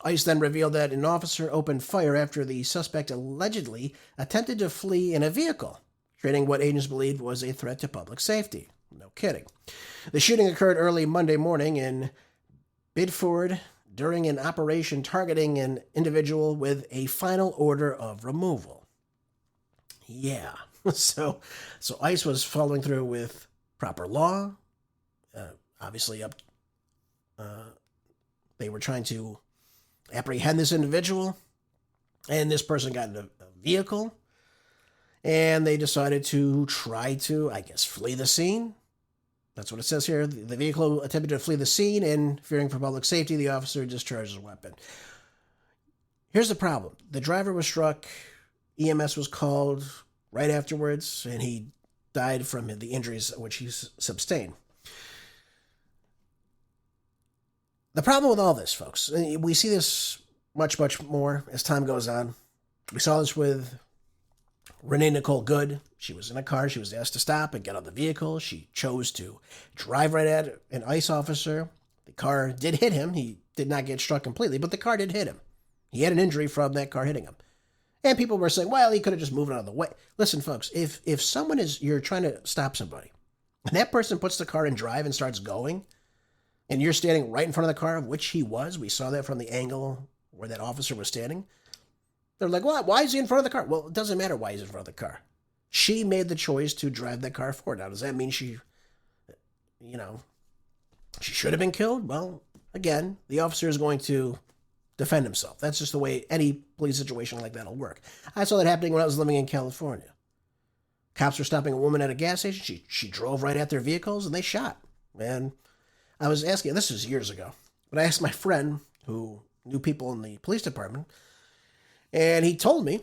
ICE then revealed that an officer opened fire after the suspect allegedly attempted to flee in a vehicle, creating what agents believed was a threat to public safety. No kidding. The shooting occurred early Monday morning in Bidford during an operation targeting an individual with a final order of removal. Yeah. So ICE was following through with proper law. Obviously, they were trying to apprehend this individual, and this person got in a vehicle, and they decided to try to, I guess, flee the scene. That's what it says here. The vehicle attempted to flee the scene, and fearing for public safety, the officer discharged his weapon. Here's the problem. The driver was struck. EMS was called right afterwards, and he died from the injuries which he sustained. The problem with all this, folks, we see this much, much more as time goes on. We saw this with Renee Nicole Good. She was in a car. She was asked to stop and get out of the vehicle. She chose to drive right at an ICE officer. The car did hit him. He did not get struck completely, but the car did hit him. He had an injury from that car hitting him. And people were saying, well, he could have just moved out of the way. Listen, folks, if someone you're trying to stop somebody, and that person puts the car in drive and starts going, and you're standing right in front of the car, which he was, we saw that from the angle where that officer was standing, they're like, well, why is he in front of the car? Well, it doesn't matter why he's in front of the car. She made the choice to drive that car forward. Now, does that mean she should have been killed? Well, again, the officer is going to defend himself. That's just the way any police situation like that will work. I saw that happening when I was living in California. Cops were stopping a woman at a gas station. She drove right at their vehicles, and they shot. And I was asking, this was years ago, but I asked my friend who knew people in the police department, and he told me,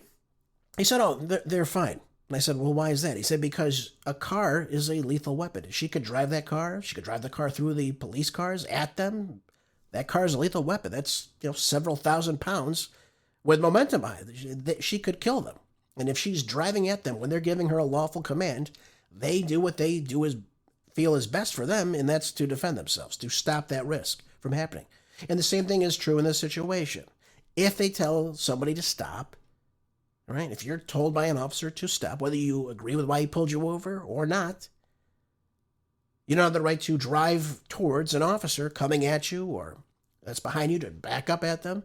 he said, oh, they're fine. And I said, well, why is that? He said, because a car is a lethal weapon. She could drive that car. She could drive the car through the police cars at them. That car is a lethal weapon. That's several thousand pounds with momentum behind it. She could kill them. And if she's driving at them when they're giving her a lawful command, they do what they feel is best for them, and that's to defend themselves, to stop that risk from happening. And the same thing is true in this situation. If they tell somebody to stop, right? If you're told by an officer to stop, whether you agree with why he pulled you over or not, you don't have the right to drive towards an officer coming at you or that's behind you to back up at them.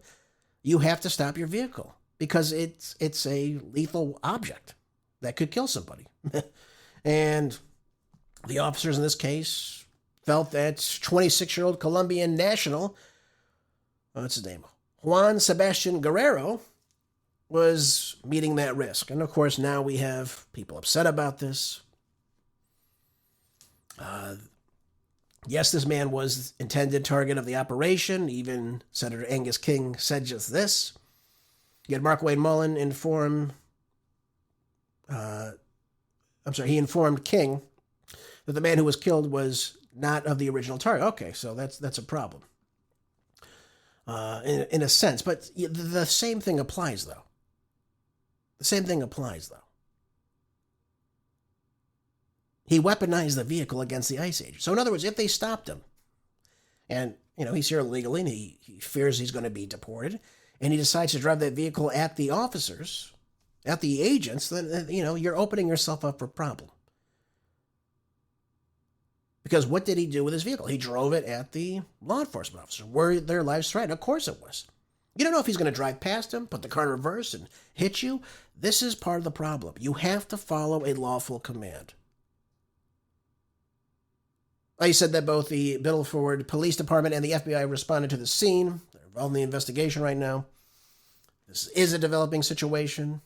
You have to stop your vehicle because it's a lethal object that could kill somebody. And the officers in this case felt that 26-year-old Colombian national, what's his name? Juan Sebastian Guerrero was meeting that risk. And of course, now we have people upset about this. Yes, this man was intended target of the operation. Even Senator Angus King said just this. Yet Mark Wade Mullen he informed King that the man who was killed was not of the original target. Okay, so that's a problem. In a sense, but the same thing applies, though. He weaponized the vehicle against the ICE agent. So in other words, if they stopped him, and he's here illegally, and he fears he's going to be deported, and he decides to drive that vehicle at the officers, at the agents, then you're opening yourself up for a problem. Because what did he do with his vehicle? He drove it at the law enforcement officer. Were their lives threatened? Of course it was. You don't know if he's going to drive past him, put the car in reverse, and hit you. This is part of the problem. You have to follow a lawful command. I said that both the Biddeford Police Department and the FBI responded to the scene. They're involved in the investigation right now. This is a developing situation.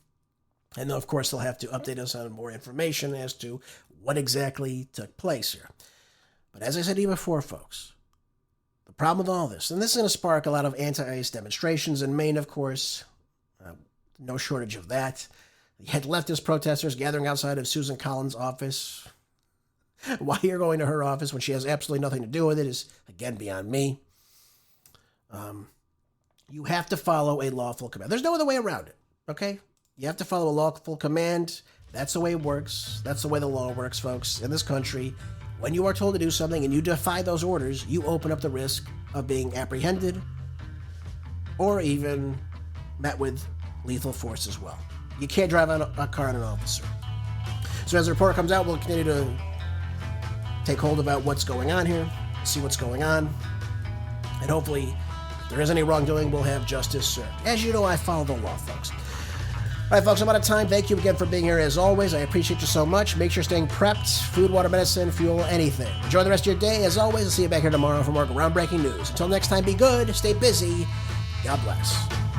And of course, they'll have to update us on more information as to what exactly took place here. But as I said to you before, folks, the problem with all this, and this is going to spark a lot of anti-ICE demonstrations in Maine, of course. No shortage of that. You had leftist protesters gathering outside of Susan Collins' office. Why you're going to her office when she has absolutely nothing to do with it is, again, beyond me. You have to follow a lawful command. There's no other way around it, okay? You have to follow a lawful command. That's the way it works. That's the way the law works, folks. In this country, when you are told to do something and you defy those orders, you open up the risk of being apprehended or even met with lethal force as well. You can't drive a car on an officer. So as the report comes out, we'll continue to take hold about what's going on here, see what's going on, and hopefully, if there is any wrongdoing, we'll have justice served. As you know, I follow the law, folks. All right, folks, I'm out of time. Thank you again for being here as always. I appreciate you so much. Make sure you're staying prepped. Food, water, medicine, fuel, anything. Enjoy the rest of your day. As always, I'll see you back here tomorrow for more groundbreaking news. Until next time, be good, stay busy. God bless.